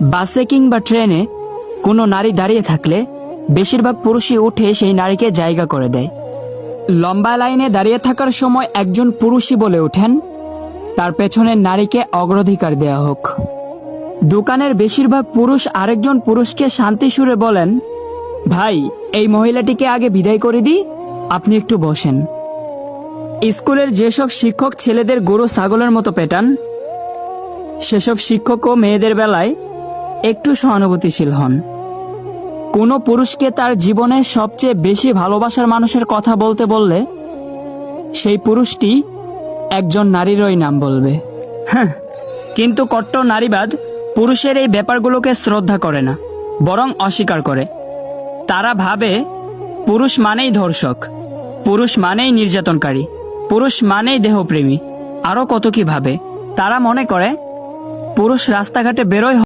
বাসে কিংবা ট্রেনে কোনো নারী দাঁড়িয়ে থাকলে বেশিরভাগ পুরুষই উঠে সেই নারীকে জায়গা করে দেয়। লম্বা লাইনে দাঁড়িয়ে থাকার সময় একজন পুরুষই বলে ওঠেন, তার পেছনের নারীকে অগ্রাধিকার দেয়া হোক। দোকানের বেশিরভাগ পুরুষ আরেকজন পুরুষকে শান্তি সুরে বলেন, ভাই, এই মহিলাটিকে আগে বিদায় করে দিই, আপনি একটু বসেন। স্কুলের যেসব শিক্ষক ছেলেদের গরু ছাগলের মতো পেটান, সেসব শিক্ষকও মেয়েদের বেলায় একটু সহানুভূতিশীল হন। কোনো পুরুষকে তার জীবনে সবচেয়ে বেশি ভালোবাসার মানুষের কথা বলতে বললে সেই পুরুষটি একজন নারীরই নাম বলবে। হ্যাঁ, কিন্তু কট্টর নারীবাদ পুরুষের এই ব্যাপারগুলোকে শ্রদ্ধা করে না, বরং অস্বীকার করে। তারা ভাবে পুরুষ মানেই ধর্ষক, পুরুষ মানেই নির্যাতনকারী, পুরুষ মানেই দেহপ্রেমী, আরও কত কি ভাবে। তারা মনে করে পুরুষ রাস্তাঘাটে বেরোয়